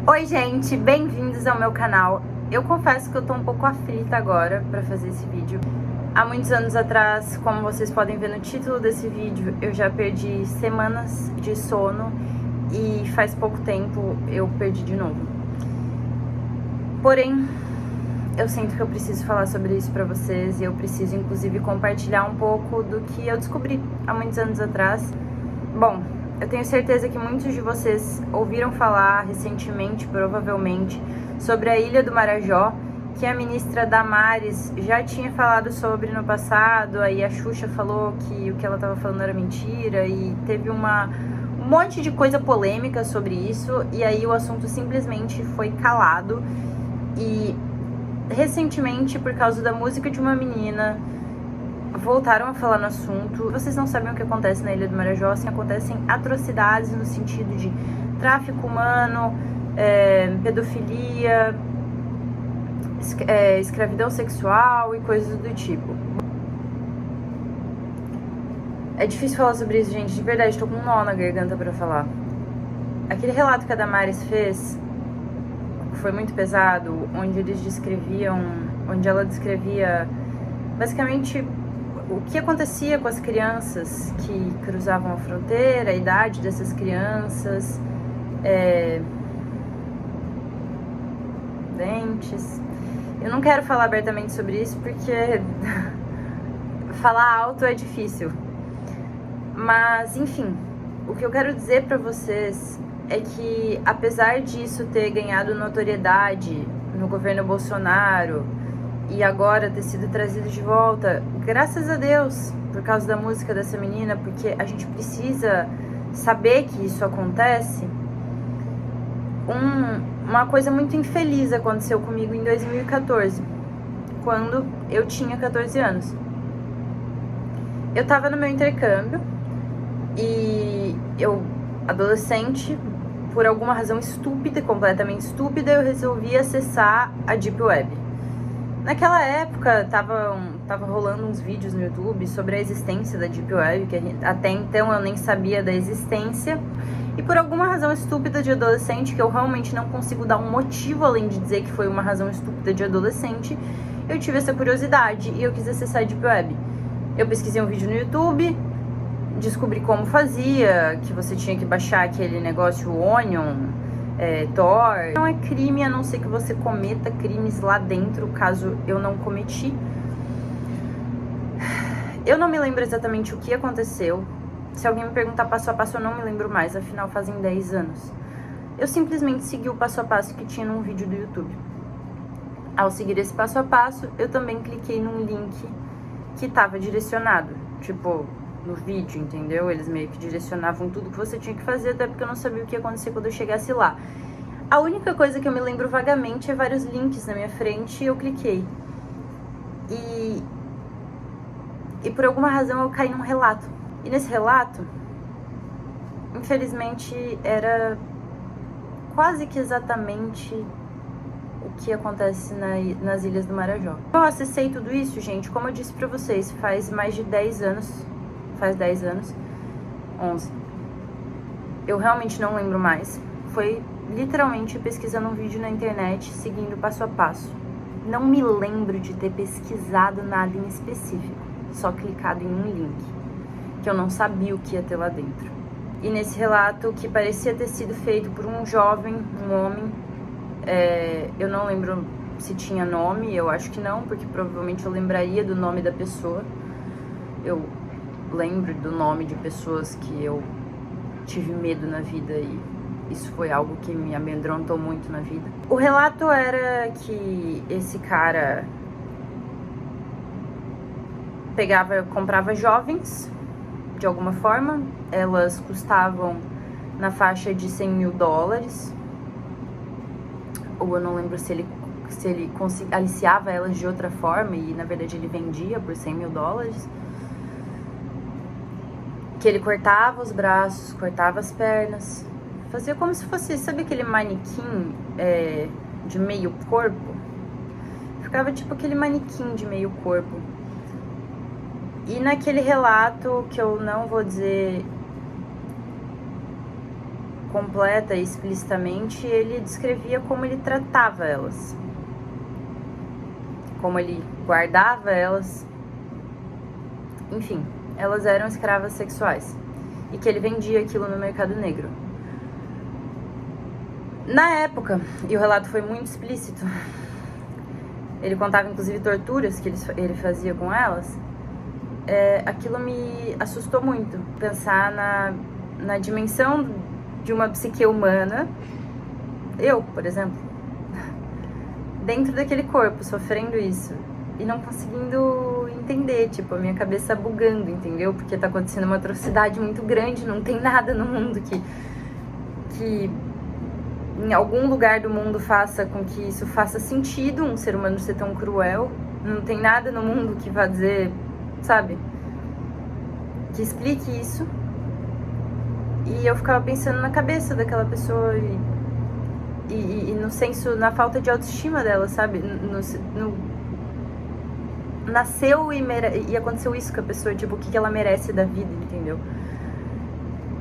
Oi gente, bem-vindos ao meu canal. Eu confesso que eu tô um pouco aflita agora pra fazer esse vídeo. Há muitos anos atrás, como vocês podem ver no título desse vídeo, eu já perdi semanas de sono e faz pouco tempo eu perdi de novo. Porém, eu sinto que eu preciso falar sobre isso pra vocês e eu preciso inclusive compartilhar um pouco do que eu descobri há muitos anos atrás. Bom, eu tenho certeza que muitos de vocês ouviram falar recentemente, provavelmente, sobre a Ilha do Marajó, que a ministra Damares já tinha falado sobre no passado, aí a Xuxa falou que o que ela estava falando era mentira e teve um monte de coisa polêmica sobre isso, e aí o assunto simplesmente foi calado. E recentemente, por causa da música de uma menina, voltaram a falar no assunto. Vocês não sabem o que acontece na Ilha do Marajó, assim, acontecem atrocidades no sentido de tráfico humano, pedofilia, escravidão sexual e coisas do tipo. É difícil falar sobre isso, gente, de verdade, tô com um nó na garganta pra falar. Aquele relato que a Damares fez foi muito pesado, onde ela descrevia basicamente o que acontecia com as crianças que cruzavam a fronteira, a idade dessas crianças, dentes. Eu não quero falar abertamente sobre isso porque falar alto é difícil. Mas, enfim, o que eu quero dizer pra vocês é que, apesar disso ter ganhado notoriedade no governo Bolsonaro e agora ter sido trazido de volta, graças a Deus, por causa da música dessa menina, porque a gente precisa saber que isso acontece. Uma coisa muito infeliz aconteceu comigo em 2014, quando eu tinha 14 anos. Eu tava no meu intercâmbio e eu, adolescente, por alguma razão estúpida, completamente estúpida, eu resolvi acessar a Deep Web. Naquela época, tava rolando uns vídeos no YouTube sobre a existência da Deep Web, que até então eu nem sabia da existência. E por alguma razão estúpida de adolescente, que eu realmente não consigo dar um motivo além de dizer que foi uma razão estúpida de adolescente, eu tive essa curiosidade e eu quis acessar a Deep Web. Eu pesquisei um vídeo no YouTube, descobri como fazia, que você tinha que baixar aquele negócio Onion, Tor. Não é crime, a não ser que você cometa crimes lá dentro, caso eu não cometi. Eu não me lembro exatamente o que aconteceu. Se alguém me perguntar passo a passo, eu não me lembro mais, afinal fazem 10 anos. Eu simplesmente segui o passo a passo que tinha num vídeo do YouTube. Ao seguir esse passo a passo, eu também cliquei num link que estava direcionado, tipo, no vídeo, entendeu? Eles meio que direcionavam tudo que você tinha que fazer, até porque eu não sabia o que ia acontecer quando eu chegasse lá. A única coisa que eu me lembro vagamente é vários links na minha frente e eu cliquei. E por alguma razão eu caí num relato. E nesse relato, infelizmente, era quase que exatamente o que acontece nas Ilhas do Marajó. Eu acessei tudo isso, gente, como eu disse pra vocês, faz mais de 10 anos. Faz 10 anos, 11. Eu realmente não lembro mais. Foi literalmente pesquisando um vídeo na internet, seguindo passo a passo. Não me lembro de ter pesquisado nada em específico, só clicado em um link, que eu não sabia o que ia ter lá dentro. E nesse relato, que parecia ter sido feito por um jovem, um homem, eu não lembro se tinha nome, eu acho que não, porque provavelmente eu lembraria do nome da pessoa. Eu lembro do nome de pessoas que eu tive medo na vida e isso foi algo que me amedrontou muito na vida. O relato era que esse cara comprava jovens, de alguma forma, elas custavam na faixa de 100 mil dólares, ou eu não lembro se ele aliciava elas de outra forma e na verdade ele vendia por 100 mil dólares. Que ele cortava os braços, cortava as pernas, fazia como se fosse, sabe aquele manequim de meio corpo? Ficava tipo aquele manequim de meio corpo. E naquele relato, que eu não vou dizer completa e explicitamente, ele descrevia como ele tratava elas, como ele guardava elas, enfim, elas eram escravas sexuais e que ele vendia aquilo no mercado negro. Na época, e o relato foi muito explícito, ele contava inclusive torturas que ele fazia com elas, aquilo me assustou muito, pensar na dimensão de uma psique humana, eu, por exemplo, dentro daquele corpo, sofrendo isso e não conseguindo entender, tipo, a minha cabeça bugando, entendeu? Porque tá acontecendo uma atrocidade muito grande, não tem nada no mundo que em algum lugar do mundo faça com que isso faça sentido, um ser humano ser tão cruel. Não tem nada no mundo que vá dizer, sabe, que explique isso. E eu ficava pensando na cabeça daquela pessoa e no senso, na falta de autoestima dela, sabe? Nasceu e aconteceu isso com a pessoa, tipo, o que ela merece da vida, entendeu?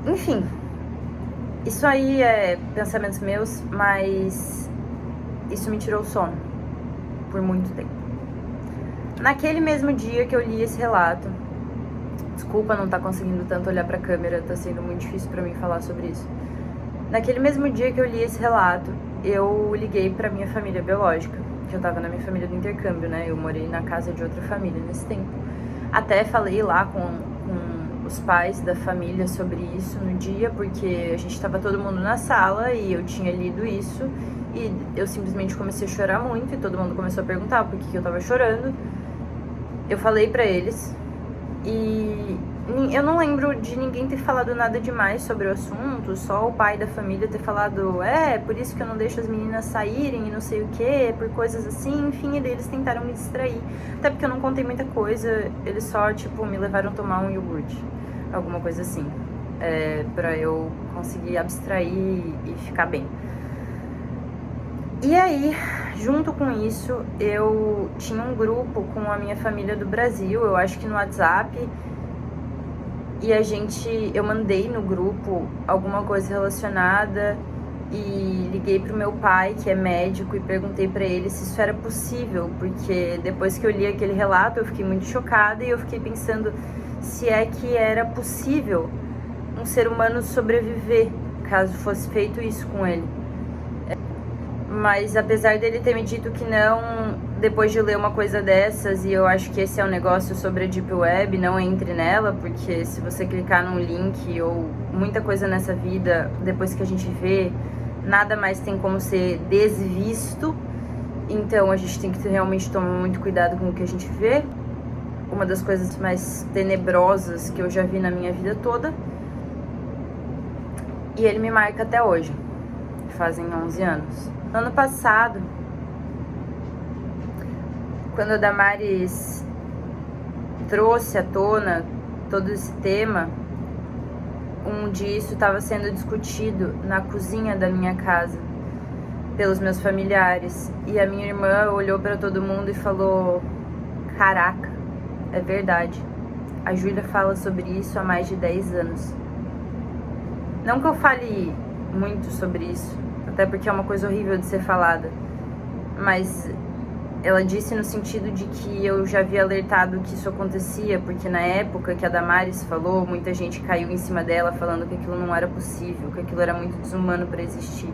Enfim, isso aí é pensamentos meus, mas isso me tirou o sono por muito tempo. Naquele mesmo dia que eu li esse relato, desculpa não estar conseguindo tanto olhar pra câmera, tá sendo muito difícil pra mim falar sobre isso. Naquele mesmo dia que eu li esse relato, eu liguei pra minha família biológica, que eu tava na minha família do intercâmbio, né? Eu morei na casa de outra família nesse tempo. Até falei lá com os pais da família sobre isso no dia, porque a gente tava todo mundo na sala e eu tinha lido isso e eu simplesmente comecei a chorar muito e todo mundo começou a perguntar por que eu tava chorando. Eu falei pra eles e eu não lembro de ninguém ter falado nada demais sobre o assunto, só o pai da família ter falado, por isso que eu não deixo as meninas saírem e não sei o que, por coisas assim, enfim, e daí eles tentaram me distrair. Até porque eu não contei muita coisa, eles só, tipo, me levaram a tomar um iogurte, alguma coisa assim, pra eu conseguir abstrair e ficar bem. E aí, junto com isso, eu tinha um grupo com a minha família do Brasil, eu acho que no WhatsApp, e eu mandei no grupo alguma coisa relacionada e liguei pro meu pai, que é médico, e perguntei pra ele se isso era possível, porque depois que eu li aquele relato eu fiquei muito chocada e eu fiquei pensando se é que era possível um ser humano sobreviver caso fosse feito isso com ele. Mas apesar dele ter me dito que não, depois de ler uma coisa dessas, e eu acho que esse é um negócio sobre a Deep Web, não entre nela, porque se você clicar num link ou muita coisa nessa vida, depois que a gente vê, nada mais tem como ser desvisto. Então a gente tem que realmente tomar muito cuidado com o que a gente vê. Uma das coisas mais tenebrosas que eu já vi na minha vida toda. E ele me marca até hoje, fazem 11 anos. No ano passado, quando a Damares trouxe à tona todo esse tema, um dia isso estava sendo discutido na cozinha da minha casa pelos meus familiares, e a minha irmã olhou para todo mundo e falou: caraca, é verdade, a Júlia fala sobre isso há mais de 10 anos. Não que eu fale muito sobre isso, até porque é uma coisa horrível de ser falada, mas ela disse no sentido de que eu já havia alertado que isso acontecia, porque na época que a Damares falou, muita gente caiu em cima dela falando que aquilo não era possível, que aquilo era muito desumano para existir.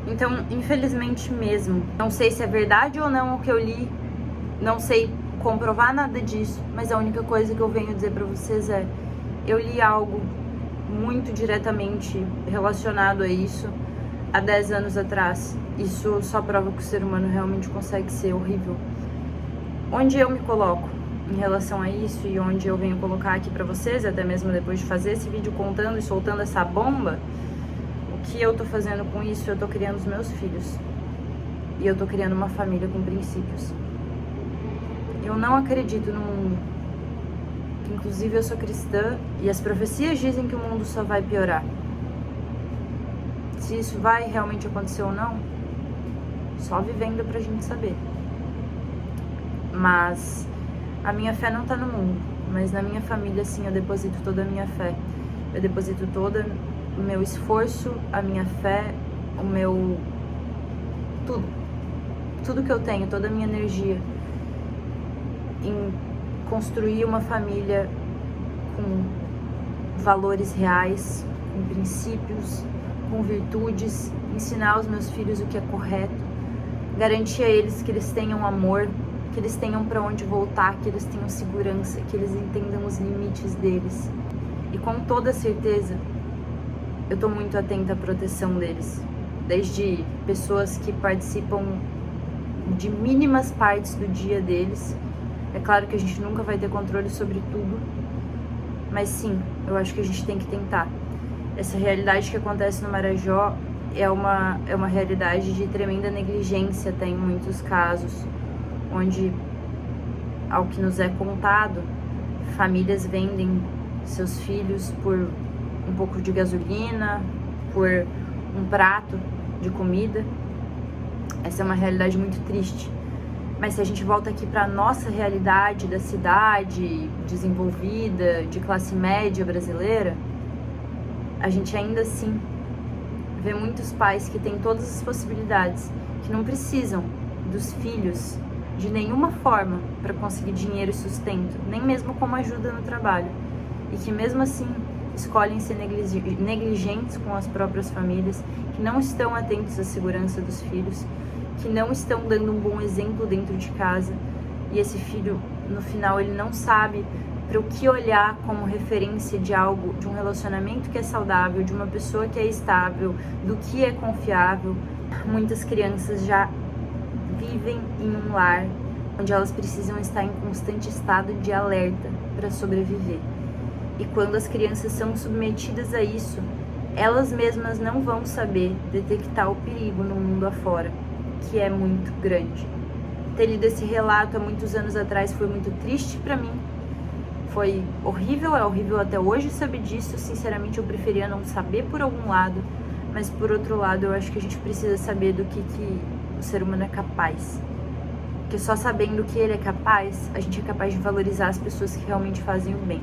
Então, infelizmente mesmo, não sei se é verdade ou não o que eu li, não sei comprovar nada disso, mas a única coisa que eu venho dizer para vocês é: eu li algo muito diretamente relacionado a isso há 10 anos atrás. Isso só prova que o ser humano realmente consegue ser horrível. Onde eu me coloco em relação a isso e onde eu venho colocar aqui pra vocês, até mesmo depois de fazer esse vídeo contando e soltando essa bomba, o que eu tô fazendo com isso? Eu tô criando os meus filhos. E eu tô criando uma família com princípios. Eu não acredito no mundo. Inclusive eu sou cristã e as profecias dizem que o mundo só vai piorar. Se isso vai realmente acontecer ou não, só vivendo pra gente saber. Mas a minha fé não tá no mundo, mas na minha família sim eu deposito toda a minha fé. Eu deposito toda o meu esforço, a minha fé, o meu... tudo que eu tenho, toda a minha energia em construir uma família com valores reais, com princípios, com virtudes, ensinar aos meus filhos o que é correto, garantir a eles que eles tenham amor, que eles tenham para onde voltar, que eles tenham segurança, que eles entendam os limites deles. E com toda certeza, eu tô muito atenta à proteção deles, desde pessoas que participam de mínimas partes do dia deles. É claro que a gente nunca vai ter controle sobre tudo, mas sim, eu acho que a gente tem que tentar. Essa realidade que acontece no Marajó é uma realidade de tremenda negligência, até em muitos casos, onde, ao que nos é contado, famílias vendem seus filhos por um pouco de gasolina, por um prato de comida. Essa é uma realidade muito triste. Mas se a gente volta aqui para a nossa realidade da cidade desenvolvida, de classe média brasileira, a gente ainda assim vê muitos pais que têm todas as possibilidades, que não precisam dos filhos de nenhuma forma para conseguir dinheiro e sustento, nem mesmo como ajuda no trabalho, e que mesmo assim escolhem ser negligentes com as próprias famílias, que não estão atentos à segurança dos filhos, que não estão dando um bom exemplo dentro de casa, e esse filho, no final, ele não sabe para o que olhar como referência de algo, de um relacionamento que é saudável, de uma pessoa que é estável, do que é confiável. Muitas crianças já vivem em um lar onde elas precisam estar em constante estado de alerta para sobreviver. E quando as crianças são submetidas a isso, elas mesmas não vão saber detectar o perigo no mundo afora, que é muito grande. Ter lido esse relato há muitos anos atrás foi muito triste para mim. Foi horrível, é horrível até hoje saber disso. Sinceramente, eu preferia não saber por algum lado, mas por outro lado, eu acho que a gente precisa saber do que o ser humano é capaz. Porque só sabendo do que ele é capaz, a gente é capaz de valorizar as pessoas que realmente fazem o bem.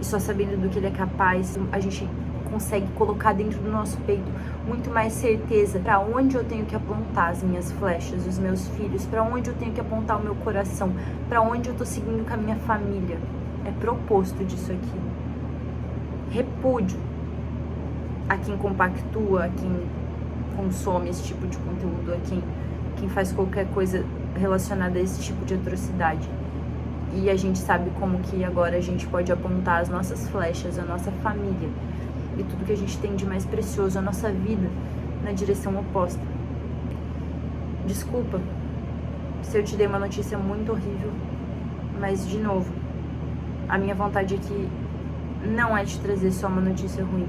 E só sabendo do que ele é capaz, a gente consegue colocar dentro do nosso peito muito mais certeza para onde eu tenho que apontar as minhas flechas, os meus filhos, para onde eu tenho que apontar o meu coração, para onde eu tô seguindo com a minha família. É proposto disso aqui. Repúdio a quem compactua, a quem consome esse tipo de conteúdo, a quem faz qualquer coisa relacionada a esse tipo de atrocidade. E a gente sabe como que agora a gente pode apontar as nossas flechas, a nossa família e tudo que a gente tem de mais precioso, a nossa vida, na direção oposta. Desculpa se eu te dei uma notícia muito horrível, mas, de novo, a minha vontade aqui não é te trazer só uma notícia ruim,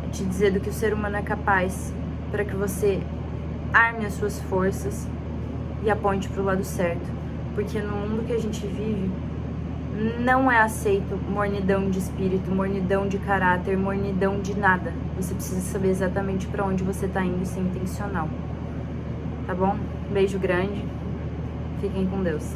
é te dizer do que o ser humano é capaz para que você arme as suas forças e aponte para o lado certo. Porque no mundo que a gente vive, não é aceito mornidão de espírito, mornidão de caráter, mornidão de nada. Você precisa saber exatamente para onde você tá indo e ser intencional. Tá bom? Beijo grande. Fiquem com Deus.